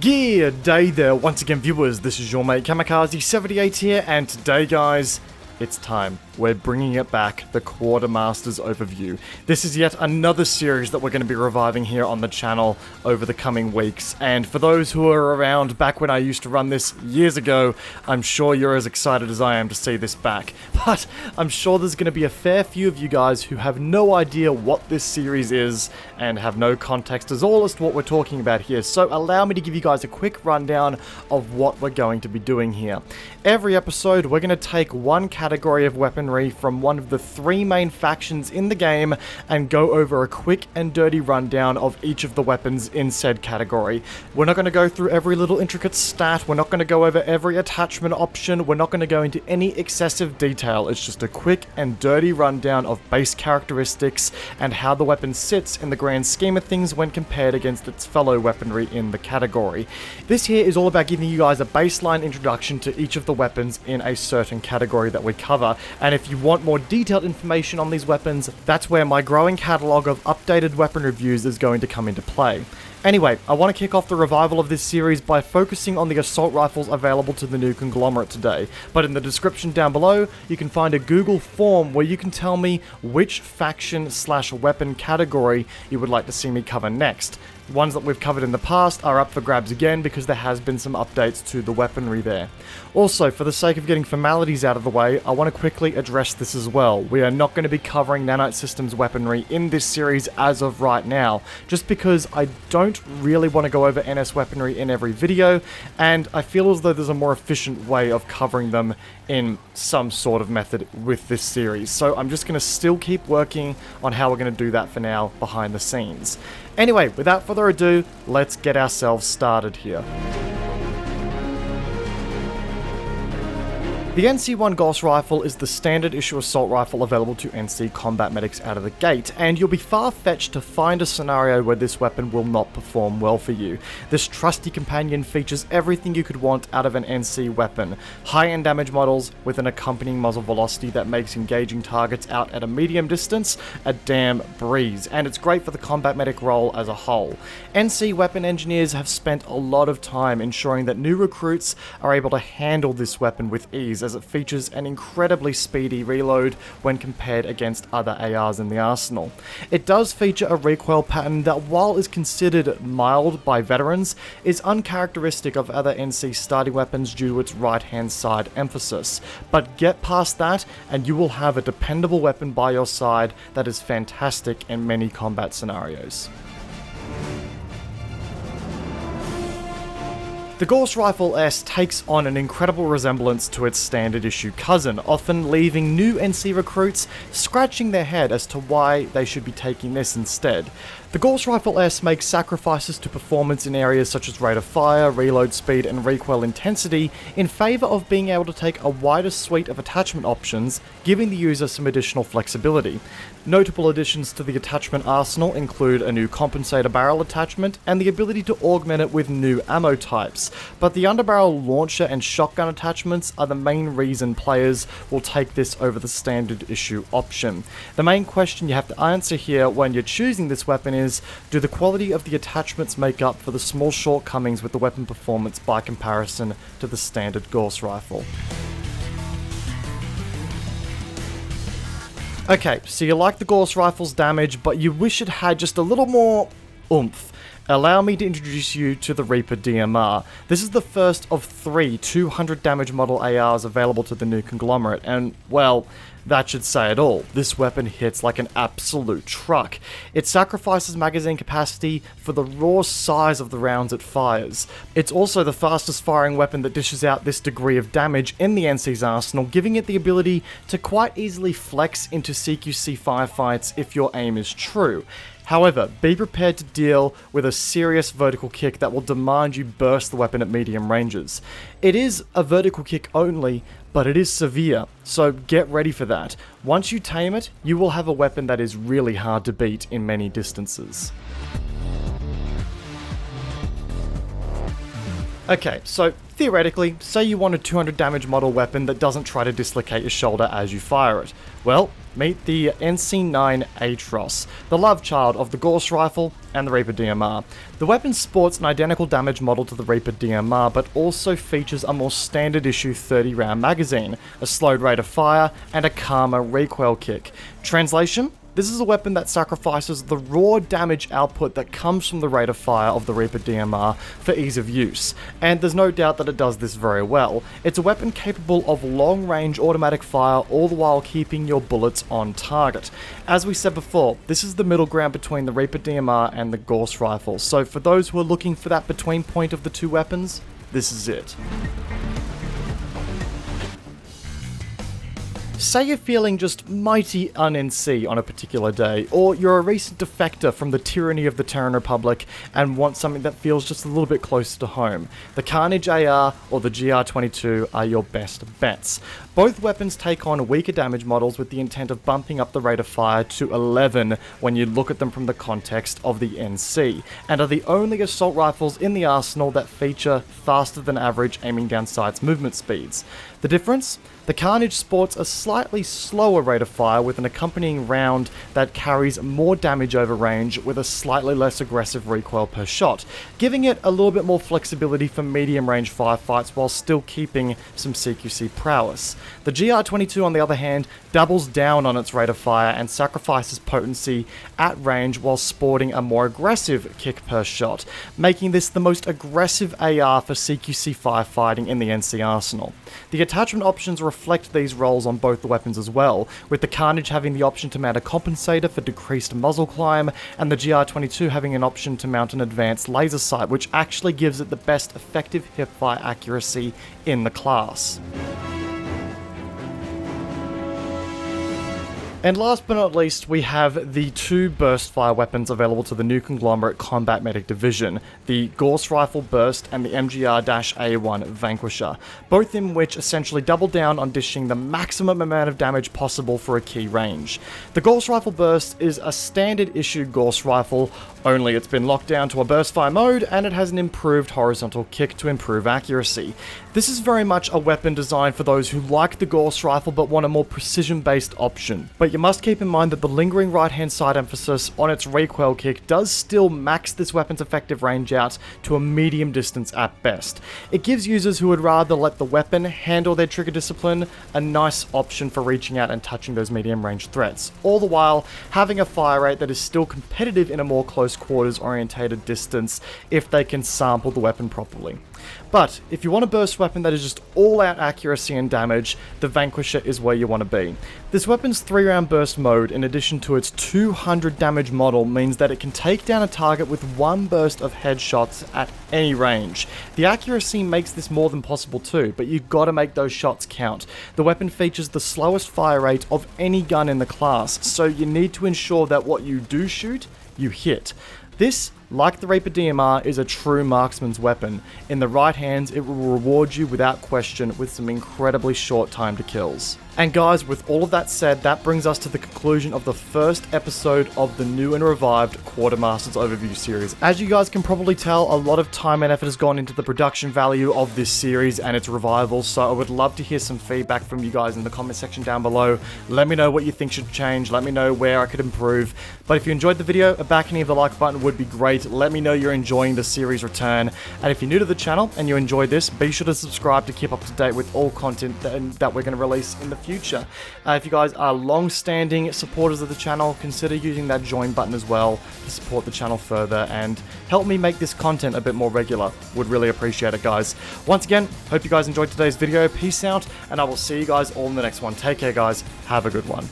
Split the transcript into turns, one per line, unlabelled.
Yeah, day there once again viewers, this is your mate Kamikaze78 here, and today guys, it's time. We're bringing it back, the Quartermaster's overview. This is yet another series that we're going to be reviving here on the channel over the coming weeks, and for those who are around back when I used to run this years ago, I'm sure you're as excited as I am to see this back. But I'm sure there's going to be a fair few of you guys who have no idea what this series is and have no context at all as to what we're talking about here, so allow me to give you guys a quick rundown of what we're going to be doing here. Every episode, we're going to take one category of weaponry from one of the three main factions in the game and go over a quick and dirty rundown of each of the weapons in said category. We're not going to go through every little intricate stat, we're not going to go over every attachment option, we're not going to go into any excessive detail. It's just a quick and dirty rundown of base characteristics and how the weapon sits in the grand scheme of things when compared against its fellow weaponry in the category. This here is all about giving you guys a baseline introduction to each of the weapons in a certain category that we cover, and if you want more detailed information on these weapons, that's where my growing catalogue of updated weapon reviews is going to come into play. Anyway, I want to kick off the revival of this series by focusing on the assault rifles available to the new Conglomerate today, but in the description down below, you can find a Google form where you can tell me which faction/weapon category you would like to see me cover next. Ones that we've covered in the past are up for grabs again because there has been some updates to the weaponry there. Also, for the sake of getting formalities out of the way, I want to quickly address this as well. We are not going to be covering Nanite Systems weaponry in this series as of right now, just because I don't really want to go over NS weaponry in every video, and I feel as though there's a more efficient way of covering them in some sort of method with this series. So I'm just going to still keep working on how we're going to do that for now behind the scenes. Anyway, without further ado, let's get ourselves started here. The NC1 Gore Rifle is the standard issue assault rifle available to NC combat medics out of the gate, and you'll be far-fetched to find a scenario where this weapon will not perform well for you. This trusty companion features everything you could want out of an NC weapon. High-end damage models with an accompanying muzzle velocity that makes engaging targets out at a medium distance a damn breeze, and it's great for the combat medic role as a whole. NC weapon engineers have spent a lot of time ensuring that new recruits are able to handle this weapon with ease, as it features an incredibly speedy reload when compared against other ARs in the arsenal. It does feature a recoil pattern that, while is considered mild by veterans, is uncharacteristic of other NC starting weapons due to its right-hand side emphasis. But get past that and you will have a dependable weapon by your side that is fantastic in many combat scenarios. The Gore Rifle S takes on an incredible resemblance to its standard issue cousin, often leaving new NC recruits scratching their head as to why they should be taking this instead. The Gore Rifle S makes sacrifices to performance in areas such as rate of fire, reload speed, and recoil intensity in favour of being able to take a wider suite of attachment options, giving the user some additional flexibility. Notable additions to the attachment arsenal include a new compensator barrel attachment and the ability to augment it with new ammo types, but the underbarrel launcher and shotgun attachments are the main reason players will take this over the standard issue option. The main question you have to answer here when you're choosing this weapon is, do the quality of the attachments make up for the small shortcomings with the weapon performance by comparison to the standard Gore Rifle? Okay, so you like the Gore Rifle's damage, but you wish it had just a little more oomph. Allow me to introduce you to the Reaper DMR. This is the first of three 200 damage model ARs available to the new Conglomerate, and, well, that should say it all. This weapon hits like an absolute truck. It sacrifices magazine capacity for the raw size of the rounds it fires. It's also the fastest firing weapon that dishes out this degree of damage in the NC's arsenal, giving it the ability to quite easily flex into CQC firefights if your aim is true. However, be prepared to deal with a serious vertical kick that will demand you burst the weapon at medium ranges. It is a vertical kick only, but it is severe, so get ready for that. Once you tame it, you will have a weapon that is really hard to beat in many distances. Okay, so Theoretically, say you want a 200 damage model weapon that doesn't try to dislocate your shoulder as you fire it. Well, meet the NC9 a-tross, the love child of the Gore Rifle and the Reaper DMR. The weapon sports an identical damage model to the Reaper DMR, but also features a more standard issue 30 round magazine, a slowed rate of fire, and a calmer recoil kick. Translation? This is a weapon that sacrifices the raw damage output that comes from the rate of fire of the Reaper DMR for ease of use, and there's no doubt that it does this very well. It's a weapon capable of long-range automatic fire, all the while keeping your bullets on target. As we said before, this is the middle ground between the Reaper DMR and the Gore Rifle, so for those who are looking for that between point of the two weapons, this is it. Say you're feeling just mighty un-NC on a particular day, or you're a recent defector from the tyranny of the Terran Republic and want something that feels just a little bit closer to home. The Carnage AR or the GR22 are your best bets. Both weapons take on weaker damage models with the intent of bumping up the rate of fire to 11 when you look at them from the context of the NC, and are the only assault rifles in the arsenal that feature faster than average aiming down sights movement speeds. The difference? The Carnage sports a slightly slower rate of fire with an accompanying round that carries more damage over range with a slightly less aggressive recoil per shot, giving it a little bit more flexibility for medium range firefights while still keeping some CQC prowess. The GR22 on the other hand doubles down on its rate of fire and sacrifices potency at range while sporting a more aggressive kick per shot, making this the most aggressive AR for CQC firefighting in the NC arsenal. The attachment options reflect these roles on both the weapons as well, with the Carnage having the option to mount a compensator for decreased muzzle climb, and the GR22 having an option to mount an advanced laser sight, which actually gives it the best effective hipfire accuracy in the class. And last but not least, we have the two burst fire weapons available to the new Conglomerate Combat Medic division, the Gore Rifle Burst and the MGR-A1 Vanquisher, both in which essentially double down on dishing the maximum amount of damage possible for a key range. The Gore Rifle Burst is a standard issue Gore Rifle, only it's been locked down to a burst fire mode and it has an improved horizontal kick to improve accuracy. This is very much a weapon designed for those who like the Gore Rifle but want a more precision-based option. But you must keep in mind that the lingering right-hand side emphasis on its recoil kick does still max this weapon's effective range out to a medium distance at best. It gives users who would rather let the weapon handle their trigger discipline a nice option for reaching out and touching those medium range threats, all the while having a fire rate that is still competitive in a more close quarters orientated distance if they can sample the weapon properly. But if you want a burst weapon that is just all out accuracy and damage, the Vanquisher is where you want to be. This weapon's 3-round burst mode, in addition to its 200 damage model, means that it can take down a target with one burst of headshots at any range. The accuracy makes this more than possible too, but you've got to make those shots count. The weapon features the slowest fire rate of any gun in the class, so you need to ensure that what you do shoot, you hit. This, like the Reaper DMR, is a true marksman's weapon. In the right hands, it will reward you without question with some incredibly short time to kills. And guys, with all of that said, that brings us to the conclusion of the first episode of the new and revived Quartermaster's Overview series. As you guys can probably tell, a lot of time and effort has gone into the production value of this series and its revival, so I would love to hear some feedback from you guys in the comment section down below. Let me know what you think should change, let me know where I could improve. But if you enjoyed the video, a backhand of the like button would be great. Let me know you're enjoying the series return. And if you're new to the channel and you enjoyed this, be sure to subscribe to keep up to date with all content that we're going to release in the future. If you guys are long-standing supporters of the channel, consider using that join button as well to support the channel further and help me make this content a bit more regular. Would really appreciate it, guys. Once again, hope you guys enjoyed today's video. Peace out, and I will see you guys all in the next one. Take care, guys. Have a good one.